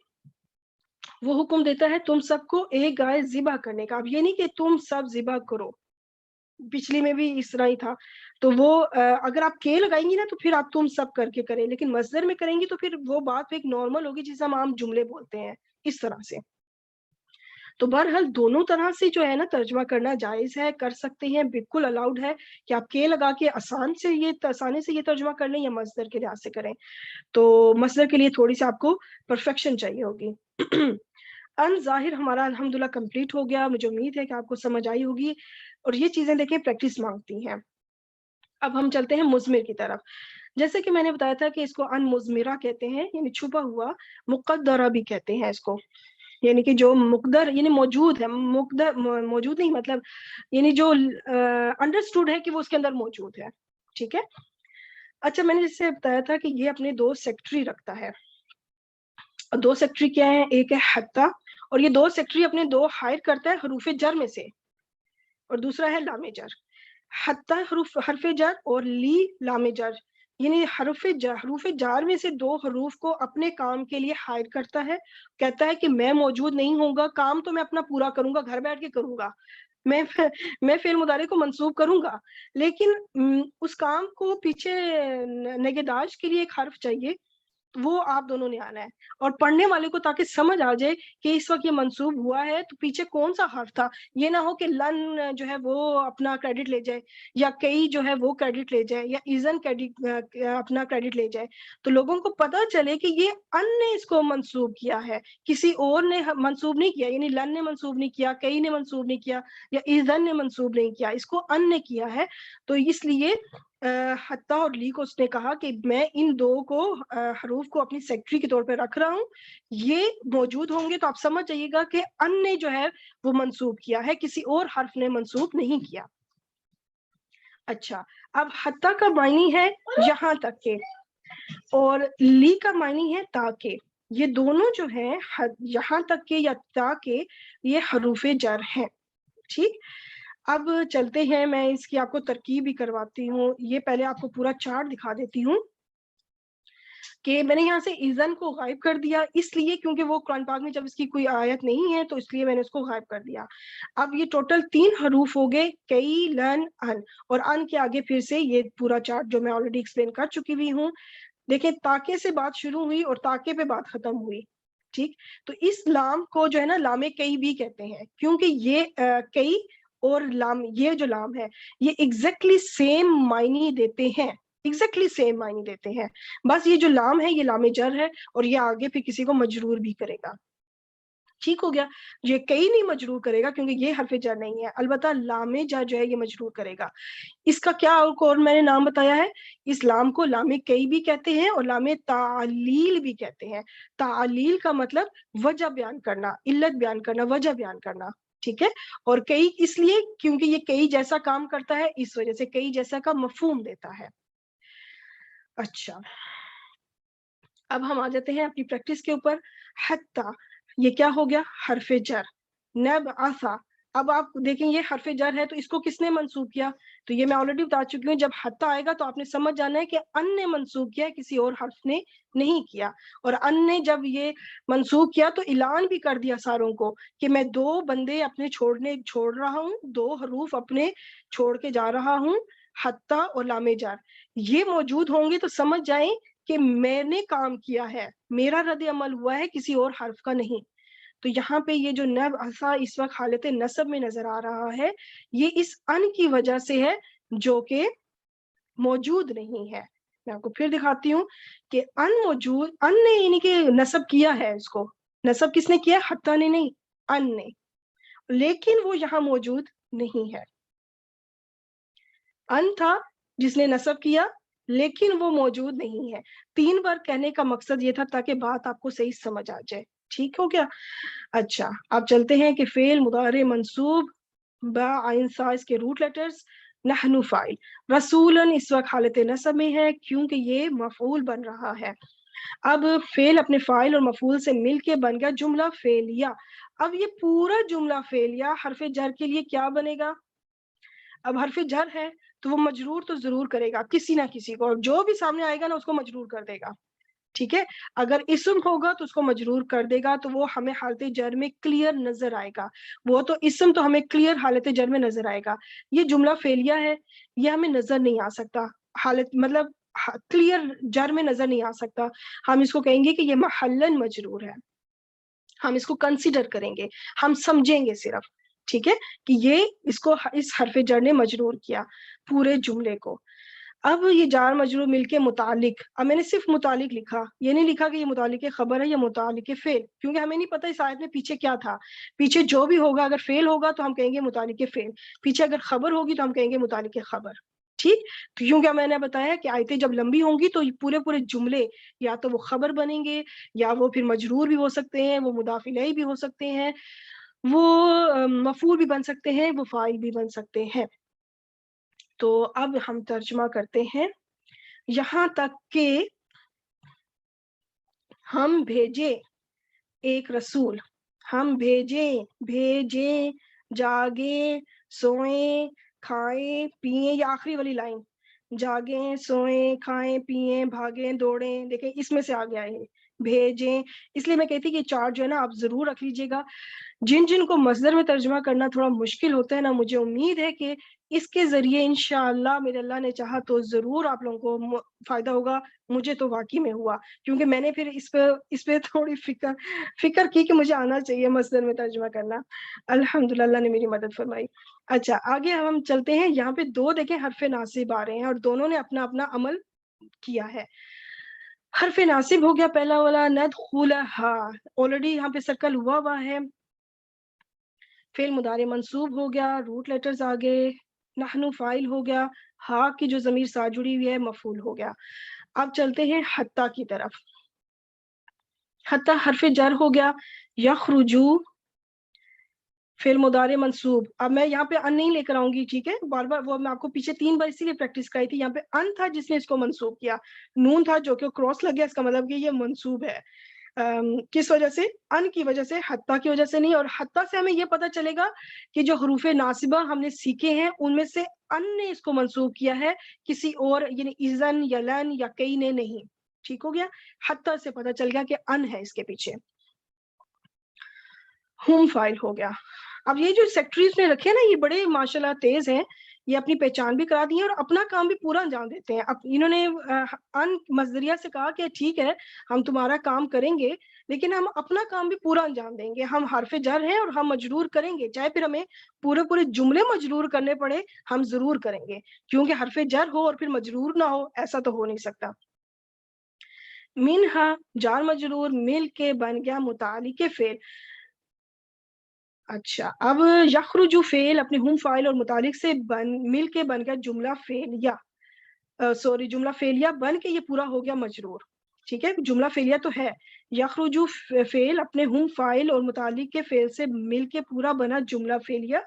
وہ حکم دیتا ہے تم سب کو ایک گائے ذبح کرنے کا، اب یہ نہیں کہ تم سب ذبح کرو، پچھلی میں بھی اس طرح ہی تھا، تو وہ اگر آپ کے لگائیں گی نا تو پھر آپ تم سب کر کے کریں، لیکن مصدر میں کریں گی تو پھر وہ بات ایک نارمل ہوگی جسے ہم عام جملے بولتے ہیں، اس طرح سے۔ تو بہرحال دونوں طرح سے جو ہے نا ترجمہ کرنا جائز ہے، کر سکتے ہیں، بالکل الاؤڈ ہے کہ آپ کے لگا کے آسانی سے یہ ترجمہ کر لیں یا مصدر کے لحاظ سے کریں، تو مصدر کے لیے تھوڑی سی آپ کو پرفیکشن چاہیے ہوگی۔ ان ظاہر ہمارا الحمدللہ کمپلیٹ ہو گیا، مجھے امید ہے کہ آپ کو سمجھ آئی ہوگی، اور یہ چیزیں دیکھیں پریکٹس مانگتی ہیں۔ اب ہم چلتے ہیں مضمر کی طرف، جیسے کہ میں نے بتایا تھا کہ اس کو ان مضمرہ کہتے ہیں، یعنی چھپا ہوا، مقدرہ بھی کہتے ہیں اس کو، یعنی کہ جو مقدر یعنی موجود ہے، مقدر موجود نہیں مطلب یعنی جو انڈرسٹوڈ ہے کہ وہ اس کے اندر موجود ہے، ٹھیک ہے۔ اچھا میں نے جیسے بتایا تھا کہ یہ اپنے دو سیکٹری رکھتا ہے، دو سیکٹری کیا ہیں، ایک ہے حتی، اور یہ دو سیکٹری اپنے دو ہائر کرتا ہے حروف جر میں سے، اور دوسرا ہے لام جر۔ حتی حرف جر اور لی لام جر، یعنی حروف جار میں سے دو حروف کو اپنے کام کے لیے ہائر کرتا ہے، کہتا ہے کہ میں موجود نہیں ہوں گا، کام تو میں اپنا پورا کروں گا، گھر بیٹھ کے کروں گا، میں فعل مضارع کو منصوب کروں گا، لیکن اس کام کو پیچھے نگہداشت کے لیے ایک حرف چاہیے، وہ آپ دونوں نے آنا ہے، اور پڑھنے والے کو تاکہ سمجھ آ جائے کہ اس وقت یہ منسوب ہوا ہے تو پیچھے کون سا حرف تھا. یہ نہ ہو کہ لن جو ہے وہ اپنا کریڈٹ لے جائے، یا کئی جو ہے وہ کریڈٹ لے جائے، یا ایزن اپنا کریڈٹ لے جائے. تو لوگوں کو پتا چلے کہ یہ ان نے اس کو منسوب کیا ہے، کسی اور نے منسوب نہیں کیا. یعنی لن نے منسوب نہیں کیا، کئی نے منسوب نہیں کیا، یا ایزن نے منسوب نہیں کیا، اس کو ان نے کیا ہے. تو اس لیے حتیٰ اور لی کو اس نے کہا کہ میں ان دو کو حروف کو اپنی سیکٹری کے طور پہ رکھ رہا ہوں، یہ موجود ہوں گے تو آپ سمجھ جائیے گا کہ ان نے جو ہے وہ منسوب کیا ہے، کسی اور حرف نے منسوب نہیں کیا. اچھا، اب حتیٰ کا معنی ہے یہاں تک کے، اور لی کا معنی ہے تاکہ. یہ دونوں جو ہیں یہاں تک کے یا تاکہ، یہ حروف جر ہیں. ٹھیک، اب چلتے ہیں، میں اس کی آپ کو ترکیب بھی کرواتی ہوں. یہ پہلے آپ کو پورا چارٹ دکھا دیتی ہوں کہ میں نے یہاں سے ایزن کو غائب کر دیا، اس لیے کیونکہ وہ قرآن پاک میں جب اس کی کوئی آیت نہیں ہے تو اس لیے میں نے اس کو غائب کر دیا. اب یہ ٹوٹل 3 حروف ہو گئے، کئی، لن، ان. اور ان کے آگے پھر سے یہ پورا چارٹ جو میں آلریڈی ایکسپلین کر چکی ہوئی ہوں. دیکھیں، تاکہ سے بات شروع ہوئی اور تاکہ پہ بات ختم ہوئی. ٹھیک، تو اس لام کو جو ہے نا لام کئی بھی کہتے ہیں، کیونکہ یہ کئی اور لام، یہ جو لام ہے یہ ایگزیکٹلی سیم معنی دیتے ہیں، ایگزیکٹلی سیم معنی دیتے ہیں. بس یہ جو لام ہے یہ لام جر ہے، اور یہ آگے پھر کسی کو مجرور بھی کرے گا. ٹھیک ہو گیا، یہ کئی نہیں مجرور کرے گا کیونکہ یہ حرف جر نہیں ہے، البتہ لام جر جو ہے یہ مجرور کرے گا. اس کا کیا اور میں نے نام بتایا ہے، اس لام کو لام کئی بھی کہتے ہیں اور لام تعلیل بھی کہتے ہیں. تعلیل کا مطلب وجہ بیان کرنا، علت بیان کرنا، وجہ بیان کرنا. ٹھیک ہے، اور کئی اس لیے کیونکہ یہ کئی جیسا کام کرتا ہے، اس وجہ سے کئی جیسا کا مفہوم دیتا ہے. اچھا، اب ہم آ جاتے ہیں اپنی پریکٹس کے اوپر. حتیٰ، یہ کیا ہو گیا، حرف جر. نبعث، اب آپ دیکھیں یہ حرف جر ہے تو اس کو کس نے منسوب کیا، تو یہ میں آلریڈی بتا چکی ہوں. جب حتیٰ آئے گا تو آپ نے سمجھ جانا ہے کہ ان نے منسوب کیا ہے، کسی اور حرف نے نہیں کیا. اور ان نے جب یہ منسوب کیا تو اعلان بھی کر دیا ساروں کو کہ میں 2 بندے اپنے چھوڑ رہا ہوں، 2 حروف اپنے چھوڑ کے جا رہا ہوں، حتیٰ اور لام جر. یہ موجود ہوں گے تو سمجھ جائیں کہ میں نے کام کیا ہے، میرا رد عمل ہوا ہے، کسی اور حرف کا نہیں. تو یہاں پہ یہ جو نبعث اس وقت حالت نصب میں نظر آ رہا ہے، یہ اس ان کی وجہ سے ہے جو کہ موجود نہیں ہے. میں آپ کو پھر دکھاتی ہوں کہ ان موجود، ان نے یعنی کہ نصب کیا ہے، اس کو نصب کس نے کیا، حتیٰ نے نہیں، ان نے. لیکن وہ یہاں موجود نہیں ہے. ان تھا جس نے نصب کیا، لیکن وہ موجود نہیں ہے. 3 بار کہنے کا مقصد یہ تھا تاکہ بات آپ کو صحیح سمجھ آ جائے. ٹھیک ہو گیا. اچھا، آپ چلتے ہیں کہ فعل مضارع منصوب با عین سا اس کے روٹ لیٹرز. نحن فاعل، رسولن اس وقت حالت نصب میں ہے کیونکہ یہ مفعول بن رہا ہے. اب فعل اپنے فاعل اور مفعول سے مل کے بن گیا جملہ فعلیہ. اب یہ پورا جملہ فعلیہ حرف جر کے لیے کیا بنے گا، اب حرف جر ہے تو وہ مجرور تو ضرور کرے گا کسی نہ کسی کو، اور جو بھی سامنے آئے گا نا اس کو مجرور کر دے گا. ٹھیک ہے، اگر اسم ہوگا تو اس کو مجرور کر دے گا، تو وہ ہمیں حالت جر میں کلیئر نظر آئے گا. وہ تو اسم تو ہمیں کلیئر حالت جر میں نظر آئے گا. یہ جملہ فعلیہ ہے، یہ ہمیں نظر نہیں آ سکتا، حالت مطلب کلیئر جر میں نظر نہیں آ سکتا. ہم اس کو کہیں گے کہ یہ محلن مجرور ہے، ہم اس کو کنسیڈر کریں گے، ہم سمجھیں گے صرف. ٹھیک ہے، کہ یہ اس کو اس حرف جر نے مجرور کیا پورے جملے کو. اب یہ جار مجرور مل کے متعلق، اب میں نے صرف متعلق لکھا، یہ نہیں لکھا کہ یہ متعلق خبر ہے یا متعلق فعل، کیونکہ ہمیں نہیں پتہ اس آیت میں پیچھے کیا تھا. پیچھے جو بھی ہوگا، اگر فعل ہوگا تو ہم کہیں گے متعلق فعل، پیچھے اگر خبر ہوگی تو ہم کہیں گے متعلق خبر. ٹھیک، کیونکہ میں نے بتایا کہ آیتیں جب لمبی ہوں گی تو پورے جملے یا تو وہ خبر بنیں گے، یا وہ پھر مجرور بھی ہو سکتے ہیں، وہ مضاف الیہ بھی ہو سکتے ہیں، وہ مفعول بھی بن سکتے ہیں، وہ فاعل بھی بن سکتے ہیں. تو اب ہم ترجمہ کرتے ہیں. یہاں تک کہ ہم بھیجے ایک رسول، ہم بھیجیں، جاگیں، سوئیں، کھائیں، پیئیں، یہ آخری والی لائن، جاگیں، سوئیں، کھائیں، پیئیں، بھاگیں، دوڑیں، دیکھیں اس میں سے آ گیا ہے بھیجیں. اس لیے میں کہتی کہ چارٹ جو ہے نا آپ ضرور رکھ لیجئے گا. جن کو مصدر میں ترجمہ کرنا تھوڑا مشکل ہوتا ہے نا، مجھے امید ہے کہ اس کے ذریعے انشاءاللہ میرے اللہ نے چاہا تو ضرور آپ لوگوں کو فائدہ ہوگا. مجھے تو واقعی میں ہوا, کیونکہ میں نے پھر اس پہ تھوڑی فکر کی کہ مجھے آنا چاہیے مصدر میں ترجمہ کرنا. الحمدللہ اللہ نے میری مدد فرمائی. اچھا آگے ہم چلتے ہیں. یہاں پہ دو دیکھیں حرف ناصب آ رہے ہیں اور دونوں نے اپنا اپنا عمل کیا ہے. حرف ناصب ہو گیا پہلا والا ندخلھا, آلریڈی یہاں پہ سرکل ہوا ہے. فعل مضارع منصوب ہو گیا, روٹ لیٹرز آگے, نحنو فاعل ہو گیا, ہا کی جو ضمیر ساتھ جڑی ہوئی ہے مفعول ہو گیا. اب چلتے ہیں حتی کی طرف. حتی حرف جر ہو گیا. یخرجو فعل مضارع منصوب. اب میں یہاں پہ ان نہیں لے کر آؤں گی, ٹھیک ہے, بار بار وہ میں آپ کو پیچھے 3 بار اسی لیے پریکٹس کرائی تھی. یہاں پہ ان تھا جس نے اس کو منصوب کیا, نون تھا جو کہ کراس لگ گیا, اس کا مطلب کہ یہ منصوب ہے. کس وجہ سے؟ ان کی وجہ سے, حتی کی وجہ سے نہیں. اور حتی سے ہمیں یہ پتا چلے گا کہ جو حروف ناصبہ ہم نے سیکھے ہیں ان میں سے ان نے اس کو منصوب کیا ہے, کسی اور یعنی اذن یا لن یا کئی نے نہیں. ٹھیک ہو گیا, حتی سے پتا چل گیا کہ ان ہے اس کے پیچھے. ہم فائل ہو گیا. اب یہ جو سیکٹریز نے رکھے نا, یہ بڑے ماشاءاللہ تیز ہیں, یہ اپنی پہچان بھی کرا دی ہیں اور اپنا کام بھی پورا انجام دیتے ہیں. اب انہوں نے ان مصدریہ سے کہا کہ ٹھیک ہے ہم تمہارا کام کریں گے لیکن ہم اپنا کام بھی پورا انجام دیں گے. ہم حرف جر ہیں اور ہم مجرور کریں گے, چاہے پھر ہمیں پورے جملے مجرور کرنے پڑے ہم ضرور کریں گے, کیونکہ حرف جر ہو اور پھر مجرور نہ ہو ایسا تو ہو نہیں سکتا. منہا جار مجرور, مل کے بن گیا متعلق فعل. اچھا اب یخرجو فعل اپنے ہم فاعل اور متعلق سے مل کے بن گیا جملہ فعلیہ, جملہ فعلیہ بن کے یہ پورا ہو گیا مجرور. ٹھیک ہے, جملہ فعلیہ تو ہے. یخرجو فعل اپنے ہم فاعل اور متعلق کے فعل سے مل کے پورا بنا جملہ فعلیہ,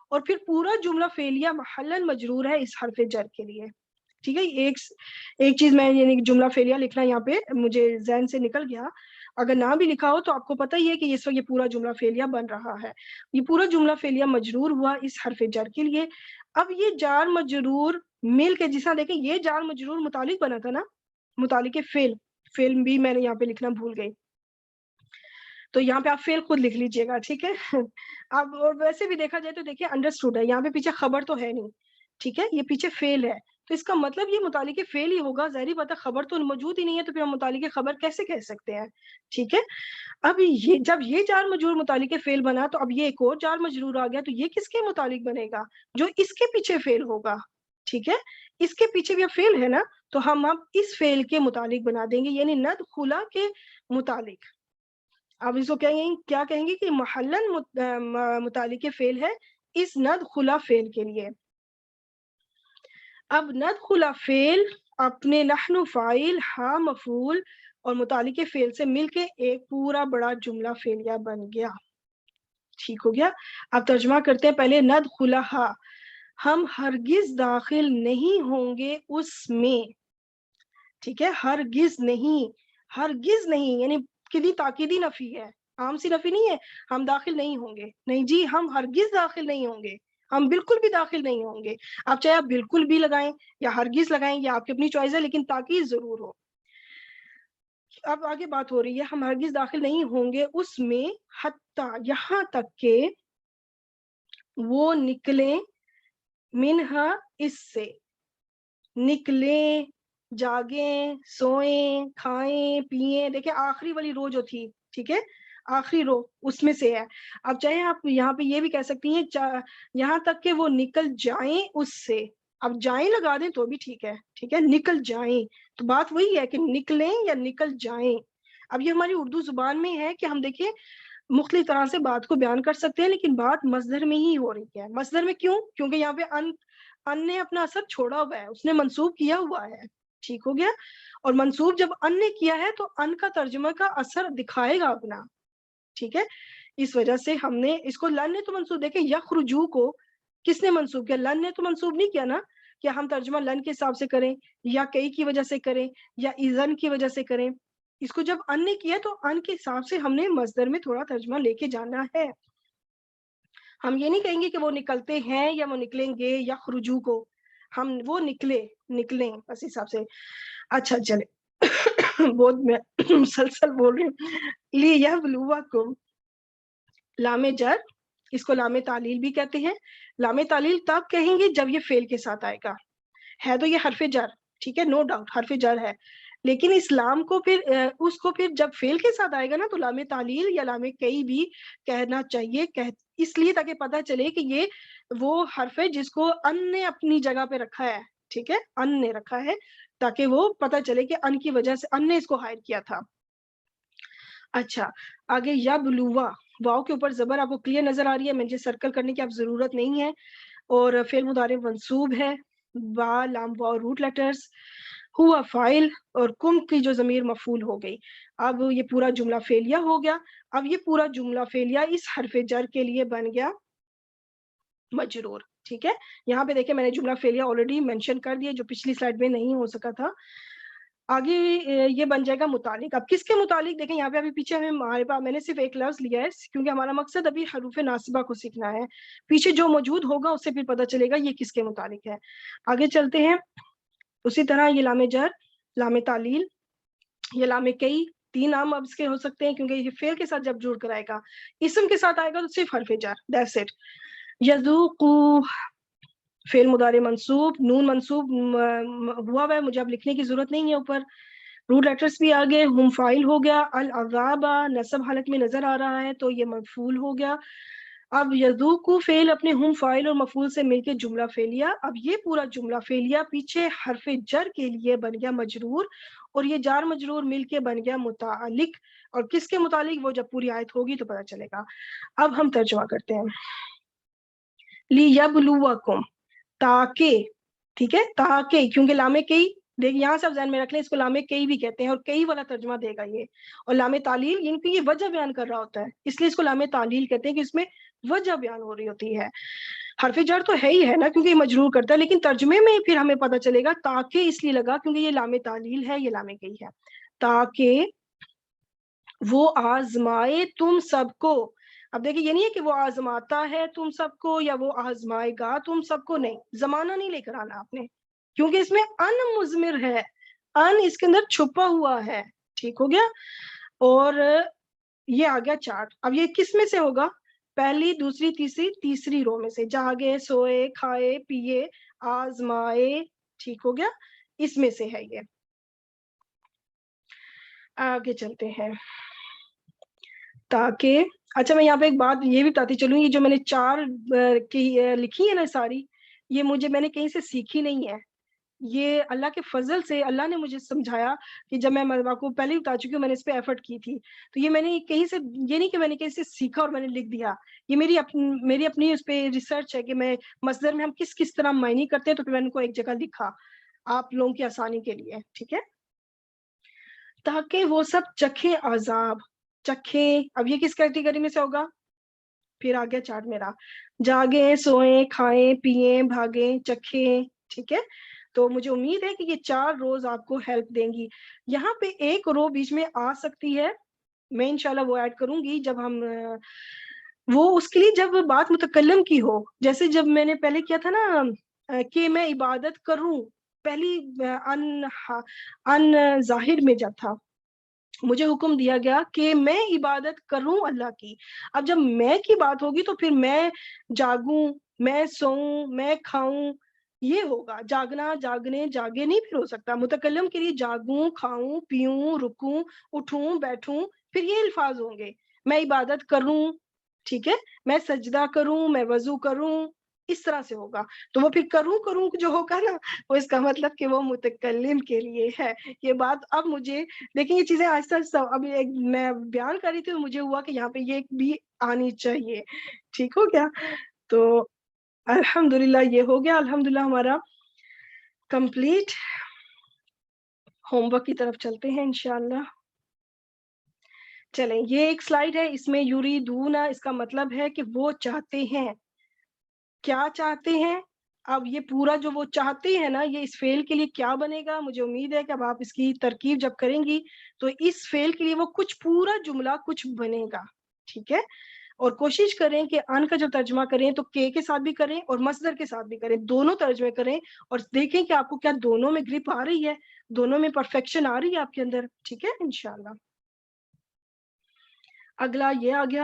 اور پھر پورا جملہ فعلیہ محلاً مجرور ہے اس حرف جر کے لیے. ٹھیک ہے, ایک چیز میں یعنی جملہ فعلیہ لکھنا یہاں پہ مجھے ذہن سے نکل گیا, اگر نہ بھی لکھا ہو تو آپ کو پتہ ہی ہے کہ اس وقت یہ پورا جملہ فعلیہ بن رہا ہے. یہ پورا جملہ فعلیہ مجرور ہوا اس حرف جر کے لیے. اب یہ جار مجرور مل کے, جس طرح دیکھیں یہ جار مجرور متعلق بنا تھا نا, متعلق فعل بھی میں نے یہاں پہ لکھنا بھول گئی, تو یہاں پہ آپ فعل خود لکھ لیجئے گا. ٹھیک ہے, اب اور ویسے بھی دیکھا جائے تو دیکھیں انڈرسٹوڈ ہے, یہاں پہ پیچھے خبر تو ہے نہیں. ٹھیک ہے, یہ پیچھے فعل ہے تو اس کا مطلب یہ متعلق فعل ہی ہوگا. ظاہری بات ہے خبر تو موجود ہی نہیں ہے تو پھر ہم متعلق خبر کیسے کہہ سکتے ہیں. ٹھیک ہے, اب یہ جب یہ جار مجرور متعلق فعل بنا تو اب یہ ایک اور جار مجرور آ گیا, تو یہ کس کے متعلق بنے گا؟ جو اس کے پیچھے فعل ہوگا. ٹھیک ہے, اس کے پیچھے بھی فعل ہے نا, تو ہم اب اس فعل کے متعلق بنا دیں گے, یعنی ندخلا کے متعلق. اب اس کو کیا کہیں گے کہ محلاً متعلق فعل ہے اس ندخلا فعل کے لیے. اب ندخلا فعل اپنے نحن فاعل, ہا مفعول اور متعلق فعل سے مل کے ایک پورا بڑا جملہ فعلیہ بن گیا. ٹھیک ہو گیا, اب ترجمہ کرتے ہیں پہلے. ندخلھا, ہم ہرگز داخل نہیں ہوں گے اس میں. ٹھیک ہے, ہرگز نہیں یعنی کتنی تاکیدی نفی ہے, عام سی نفی نہیں ہے ہم داخل نہیں ہوں گے, نہیں جی, ہم ہرگز داخل نہیں ہوں گے, ہم بالکل بھی داخل نہیں ہوں گے. اب چاہے آپ بالکل بھی لگائیں یا ہرگز لگائیں, یا آپ کی اپنی چوائس ہے, لیکن تاکید ضرور ہو. اب آگے بات ہو رہی ہے, ہم ہرگز داخل نہیں ہوں گے اس میں, حتی یہاں تک کہ وہ نکلیں, منہا اس سے, نکلیں, جاگیں, سوئیں, کھائیں, پیئیں. دیکھیں آخری والی رو جو تھی, ٹھیک ہے, آخری رو اس میں سے ہے. اب چاہے آپ یہاں پہ یہ بھی کہہ سکتی ہیں یہاں تک کہ وہ نکل جائیں اس سے. اب جائیں لگا دیں تو بھی ٹھیک ہے. ٹھیک ہے, نکل جائیں, تو بات وہی ہے کہ نکلیں یا نکل جائیں. اب یہ ہماری اردو زبان میں ہے کہ ہم دیکھیں مختلف طرح سے بات کو بیان کر سکتے ہیں, لیکن بات مصدر میں ہی ہو رہی ہے. مصدر میں کیوں؟ کیونکہ یہاں پہ ان نے اپنا اثر چھوڑا ہوا ہے, اس نے منسوب کیا ہوا ہے. ٹھیک ہو گیا, اور منسوب جب ان نے کیا ہے تو ان کا ترجمہ کا اثر دکھائے گا اپنا. ٹھیک ہے, اس وجہ سے ہم نے اس کو, لن نے تو منسوب, دیکھیں یخرجو کو کس نے منسوب کیا؟ لن نے تو منسوب نہیں کیا نا. کیا ہم ترجمہ لن کے حساب سے کریں یا کئی کی وجہ سے کریں یا اذن کی وجہ سے کریں؟ اس کو جب ان نے کیا تو ان کے حساب سے ہم نے مصدر میں تھوڑا ترجمہ لے کے جانا ہے. ہم یہ نہیں کہیں گے کہ وہ نکلتے ہیں یا وہ نکلیں گے, یا خرجو کو ہم وہ نکلیں بس حساب سے. اچھا چلے بہت میں مسلسل بول رہی ہوں. لیبلوکم, لام جر اس کو لام تعلیل بھی کہتے ہیں. لام تعلیل تب کہیں گے جب یہ فعل کے ساتھ آئے گا. ہے تو یہ حرف جر, ٹھیک ہے, نو ڈاؤٹ حرف جر ہے, لیکن اس لام کو پھر اس کو پھر جب فعل کے ساتھ آئے گا نا تو لام تعلیل یا لام کئی بھی کہنا چاہیے, اس لیے تاکہ پتہ چلے کہ یہ وہ حرف ہے جس کو ان نے اپنی جگہ پہ رکھا ہے. ٹھیک ہے, ان نے رکھا ہے تاکہ وہ پتہ چلے کہ ان کی وجہ سے ان نے اس کو ہائر کیا تھا. اچھا, آگے یبلوا, واو کے اوپر زبر آپ کو کلیئر نظر آ رہی ہے, مجھے سرکل کرنے کی اب ضرورت نہیں ہے. اور فعل مضارع منصوب ہے, با لام واو روٹ لیٹرز, ہوا فاعل, اور کم کی جو ضمیر مفعول ہو گئی. اب یہ پورا جملہ فعلیہ ہو گیا. اب یہ پورا جملہ فعلیہ اس حرف جر کے لیے بن گیا مجرور. ٹھیک ہے, یہاں پہ دیکھیں میں نے جملہ فعلیہ آلریڈی مینشن کر دیا جو پچھلی سلائڈ میں نہیں ہو سکا تھا. آگے یہ بن جائے گا متعلق. اب کس کے متعلق دیکھیں یہاں پہ ابھی پیچھے ہمارے پاس میں نے صرف ایک لفظ لیا ہے کیونکہ ہمارا مقصد ابھی حروف ناصبہ کو سیکھنا ہے. پیچھے جو موجود ہوگا اس سے پھر پتہ چلے گا یہ کس کے متعلق ہے. آگے چلتے ہیں. اسی طرح یہ لام جر, لام تعلیل, یہ لام کئی, تین نام اب اس کے ہو سکتے ہیں کیونکہ یہ فعل کے ساتھ جب جوڑ کر آئے گا, اسم کے ساتھ آئے گا تو صرف حرف جر, دیٹس اٹ. یذوقو فعل مضارع منصوب, نون منصوب ہوا ہے, مجھے اب لکھنے کی ضرورت نہیں ہے اوپر. روٹ لیٹرز بھی آگے, ہم فاعل ہو گیا, العذاب نصب حالت میں نظر آ رہا ہے تو یہ مفعول ہو گیا. اب یذوقو فعل اپنے ہم فاعل اور مفعول سے مل کے جملہ فعلیہ. اب یہ پورا جملہ فعلیہ پیچھے حرف جر کے لیے بن گیا مجرور, اور یہ جار مجرور مل کے بن گیا متعلق. اور کس کے متعلق وہ جب پوری آیت ہوگی تو پتہ چلے گا. اب ہم ترجمہ کرتے ہیں. لیبلوکم, تاکہ, ٹھیک ہے, تاکہ, کیونکہ لام کئی دیکھ یہاں سے آپ ذہن میں رکھ لیں, اس کو لام کئی بھی کہتے ہیں اور کئی والا ترجمہ دے گا یہ. اور لام تعلیل یعنی کہ یہ وجہ بیان کر رہا ہوتا ہے, اس لیے اس کو لام تعلیل کہتے ہیں کہ اس میں وجہ بیان ہو رہی ہوتی ہے. حرف جر تو ہے ہی ہے نا کیونکہ یہ مجرور کرتا ہے, لیکن ترجمے میں پھر ہمیں پتہ چلے گا تاکہ اس لیے لگا کیونکہ یہ لام تعلیل ہے, یہ لام کئی ہے. تاکہ وہ آزمائے تم سب کو. اب دیکھیں یہ نہیں ہے کہ وہ آزماتا ہے تم سب کو یا وہ آزمائے گا تم سب کو, نہیں, زمانہ نہیں لے کر آنا آپ نے کیونکہ اس میں ان مضمر ہے, ان اس کے اندر چھپا ہوا ہے. ٹھیک ہو گیا. اور یہ آ گیا چارٹ. اب یہ کس میں سے ہوگا, پہلی, دوسری, تیسری رو میں سے. جاگے, سوئے, کھائے, پیے, آزمائے. ٹھیک ہو گیا, اس میں سے ہے یہ. آگے چلتے ہیں. تاکہ, اچھا میں یہاں پہ ایک بات یہ بھی بتاتی چلوں, یہ جو میں نے چار کی لکھی ہے نا ساری, یہ میں نے کہیں سے سیکھی نہیں ہے. یہ اللہ کے فضل سے اللہ نے مجھے سمجھایا کہ جب میں آپ کو پہلے بتا چکی ہوں میں نے اس پہ ایفرٹ کی تھی, تو یہ میں نے کہیں سے, یہ نہیں کہ میں نے کہیں سے سیکھا اور میں نے لکھ دیا. یہ میری اپنی اس پہ ریسرچ ہے کہ میں مصدر میں ہم کس طرح معنی کرتے ہیں, تو پھر میں نے کو ایک جگہ لکھا آپ لوگوں کی آسانی کے لیے. ٹھیک ہے, تاکہ وہ سب چکھیں عذاب, چکھیں, اب یہ کس کیٹیگری میں سے ہوگا, پھر آ گیا چارٹ میرا. جاگیں, سوئیں, کھائیں, پیئیں, بھاگیں, چکھیں. ٹھیک ہے, تو مجھے امید ہے کہ یہ 4 روز آپ کو ہیلپ دیں گی. یہاں پہ ایک رو بیچ میں آ سکتی ہے, میں انشاءاللہ وہ ایڈ کروں گی جب ہم وہ اس کے لیے جب بات متکلم کی ہو. جیسے جب میں نے پہلے کیا تھا نا کہ میں عبادت کروں, پہلی ان ظاہر میں جب تھا مجھے حکم دیا گیا کہ میں عبادت کروں اللہ کی. اب جب میں کی بات ہوگی تو پھر میں جاگوں, میں سوؤں, میں کھاؤں, یہ ہوگا. جاگنا, جاگنے, جاگے نہیں پھر ہو سکتا. متکلم کے لیے جاگوں, کھاؤں, پیوں, رکوں, اٹھوں, بیٹھوں, پھر یہ الفاظ ہوں گے. میں عبادت کروں, ٹھیک ہے, میں سجدہ کروں, میں وضو کروں, اس طرح سے ہوگا. تو وہ پھر کروں جو ہوگا نا, وہ اس کا مطلب کہ وہ متکلم کے لیے ہے. یہ بات اب مجھے دیکھیں, یہ چیزیں آہستہ آہستہ اب میں بیان کر رہی تھی, مجھے ہوا کہ یہاں پہ یہ بھی آنی چاہیے. ٹھیک ہو گیا, تو الحمدللہ یہ ہو گیا. الحمدللہ ہمارا کمپلیٹ. ہوم ورک کی طرف چلتے ہیں انشاءاللہ. چلیں, یہ ایک سلائیڈ ہے, اس میں یریدون, اس کا مطلب ہے کہ وہ چاہتے ہیں. کیا چاہتے ہیں؟ اب یہ پورا جو وہ چاہتے ہیں نا, یہ اس فعل کے لیے کیا بنے گا, مجھے امید ہے کہ اب آپ اس کی ترکیب جب کریں گی تو اس فعل کے لیے وہ کچھ پورا جملہ کچھ بنے گا. ٹھیک ہے, اور کوشش کریں کہ ان کا جب ترجمہ کریں تو کے ساتھ بھی کریں اور مصدر کے ساتھ بھی کریں, دونوں ترجمے کریں اور دیکھیں کہ آپ کو کیا دونوں میں گرپ آ رہی ہے, دونوں میں پرفیکشن آ رہی ہے آپ کے اندر. ٹھیک ہے انشاءاللہ. اگلا یہ آ گیا,